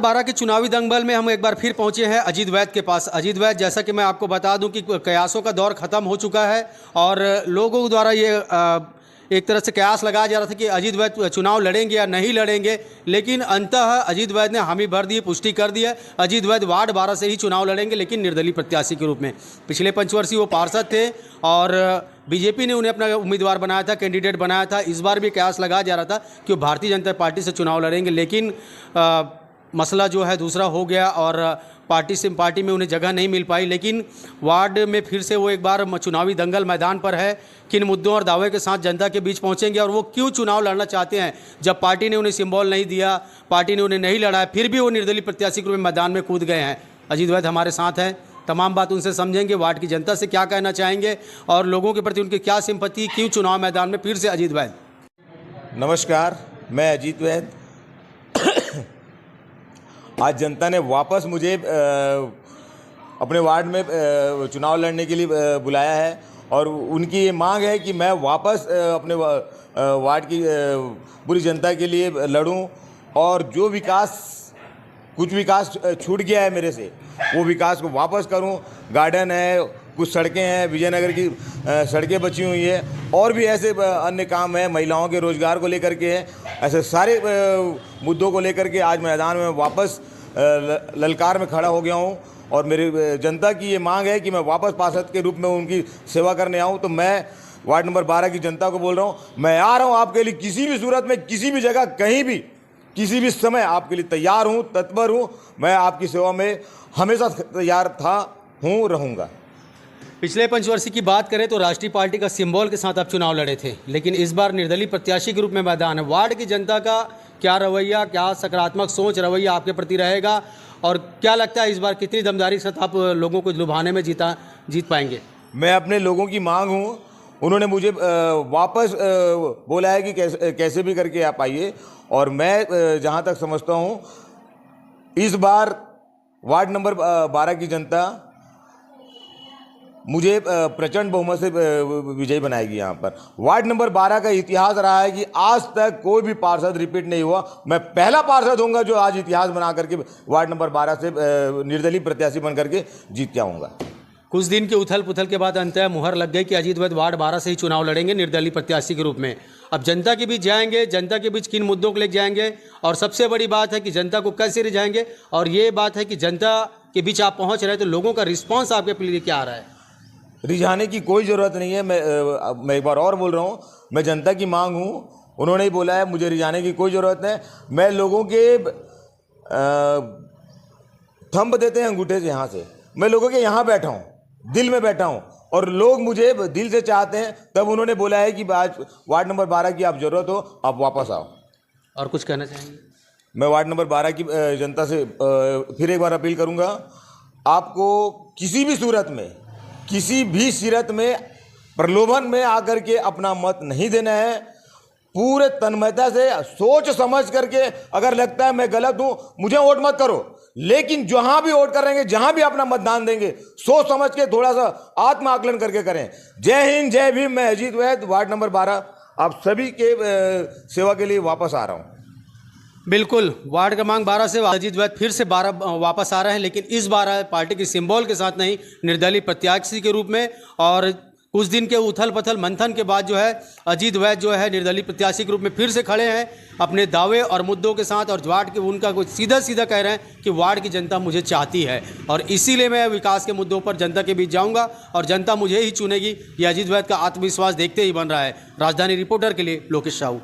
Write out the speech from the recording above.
बारा के चुनावी दंगल में हम एक बार फिर पहुंचे हैं अजीत वैद के पास। अजीत वैद, जैसा कि मैं आपको बता दूं कि कयासों का दौर ख़त्म हो चुका है और लोगों द्वारा ये एक तरह से कयास लगाया जा रहा था कि अजीत वैद चुनाव लड़ेंगे या नहीं लड़ेंगे, लेकिन अंततः अजीत वैद ने हामी भर दी, पुष्टि कर दी है। अजीत वैद वार्ड 12 से ही चुनाव लड़ेंगे, लेकिन निर्दलीय प्रत्याशी के रूप में। पिछले पंचवर्षीय वो पार्षद थे और बीजेपी ने उन्हें अपना उम्मीदवार बनाया था, कैंडिडेट बनाया था। इस बार भी कयास लगाया जा रहा था कि वो भारतीय जनता पार्टी से चुनाव लड़ेंगे, लेकिन मसला जो है दूसरा हो गया और पार्टी में उन्हें जगह नहीं मिल पाई। लेकिन वार्ड में फिर से वो एक बार चुनावी दंगल मैदान पर है। किन मुद्दों और दावे के साथ जनता के बीच पहुंचेंगे और वो क्यों चुनाव लड़ना चाहते हैं, जब पार्टी ने उन्हें सिंबल नहीं दिया, पार्टी ने उन्हें नहीं लड़ाया, फिर भी वो निर्दलीय प्रत्याशी के रूप में मैदान में कूद गए हैं। अजीत वैद हमारे साथ हैं, तमाम बात उनसे समझेंगे। वार्ड की जनता से क्या कहना चाहेंगे और लोगों के प्रति उनकी क्या सिंपत्ति, क्यों चुनाव मैदान में फिर से अजीत वैद। नमस्कार, मैं अजीत वैद। आज जनता ने वापस मुझे अपने वार्ड में चुनाव लड़ने के लिए बुलाया है और उनकी ये मांग है कि मैं वापस अपने वार्ड की पूरी जनता के लिए लड़ूं और जो कुछ विकास छूट गया है मेरे से, वो विकास को वापस करूं। गार्डन है, कुछ सड़कें हैं, विजयनगर की सड़कें बची हुई है और भी ऐसे अन्य काम हैं, महिलाओं के रोज़गार को लेकर के हैं। ऐसे सारे मुद्दों को लेकर के आज मैदान में वापस ललकार में खड़ा हो गया हूं और मेरी जनता की ये मांग है कि मैं वापस पार्षद के रूप में उनकी सेवा करने आऊं। तो मैं वार्ड नंबर 12 की जनता को बोल रहा हूं, मैं आ रहा हूं आपके लिए, किसी भी सूरत में, किसी भी जगह, कहीं भी, किसी भी समय आपके लिए तैयार हूं, तत्पर हूं। मैं आपकी सेवा में हमेशा तैयार था, हूं, रहूँगा। पिछले पंचवर्षीय की बात करें तो राष्ट्रीय पार्टी का सिंबल के साथ आप चुनाव लड़े थे, लेकिन इस बार निर्दलीय प्रत्याशी के रूप में मैदान है। वार्ड की जनता का क्या रवैया, क्या सकारात्मक सोच रवैया आपके प्रति रहेगा और क्या लगता है इस बार कितनी दमदारी के साथ आप लोगों को लुभाने में जीत पाएंगे? मैं अपने लोगों की मांग हूँ, उन्होंने मुझे वापस बोला है कि कैसे भी करके आप आइए और मैं जहाँ तक समझता हूँ इस बार वार्ड नंबर 12 की जनता मुझे प्रचंड बहुमत से विजयी बनाएगी। यहाँ पर वार्ड नंबर 12 का इतिहास रहा है कि आज तक कोई भी पार्षद रिपीट नहीं हुआ। मैं पहला पार्षद होऊंगा जो आज इतिहास बना करके वार्ड नंबर 12 से निर्दलीय प्रत्याशी बन करके जीत के आऊँगा। कुछ दिन के उथल पुथल के बाद अंततः मुहर लग गई कि अजीत वैद वार्ड 12 से ही चुनाव लड़ेंगे निर्दलीय प्रत्याशी के रूप में। अब जनता के बीच जाएंगे, जनता के बीच किन मुद्दों को लेकर जाएंगे और सबसे बड़ी बात है कि जनता को कैसे रिझाएंगे, और ये बात है कि जनता के बीच आप पहुँच रहे हैं तो लोगों का रिस्पॉन्स आपके लिए क्या आ रहा है? रिझाने की कोई ज़रूरत नहीं है। मैं एक बार और बोल रहा हूँ, मैं जनता की मांग हूँ, उन्होंने ही बोला है, मुझे रिझाने की कोई ज़रूरत नहीं। मैं लोगों के थंब देते हैं अंगूठे से, यहाँ से मैं लोगों के यहाँ बैठा हूँ, दिल में बैठा हूँ और लोग मुझे दिल से चाहते हैं। तब उन्होंने बोला है कि आज वार्ड नंबर 12 की आप ज़रूरत हो, आप वापस आओ। और कुछ कहना चाहेंगे? मैं वार्ड नंबर 12 की जनता से फिर एक बार अपील करूँगा, आपको किसी भी सूरत में, किसी भी सीरत में, प्रलोभन में आकर के अपना मत नहीं देना है। पूरे तन्मयता से सोच समझ करके, अगर लगता है मैं गलत हूं, मुझे वोट मत करो, लेकिन जहां भी वोट करेंगे, जहां भी अपना मतदान देंगे, सोच समझ के थोड़ा सा आत्म आकलन करके करें। जय हिंद, जय भीम। मैं अजीत वैद, वार्ड नंबर 12 आप सभी के सेवा के लिए वापस आ रहा हूं। बिल्कुल, वार्ड क्रमांक 12 से अजीत वैद फिर से 12 वापस आ रहे हैं, लेकिन इस बार पार्टी के सिंबल के साथ नहीं, निर्दलीय प्रत्याशी के रूप में। और कुछ दिन के उथल पथल मंथन के बाद जो है अजीत वैद जो है निर्दलीय प्रत्याशी के रूप में फिर से खड़े हैं अपने दावे और मुद्दों के साथ, और वार्ड के उनका कुछ सीधा सीधा कह रहे हैं कि वार्ड की जनता मुझे चाहती है और इसीलिए मैं विकास के मुद्दों पर जनता के बीच जाऊंगा और जनता मुझे ही चुनेगी। ये अजीत वैद का आत्मविश्वास देखते ही बन रहा है। राजधानी रिपोर्टर के लिए लोकेश साहू।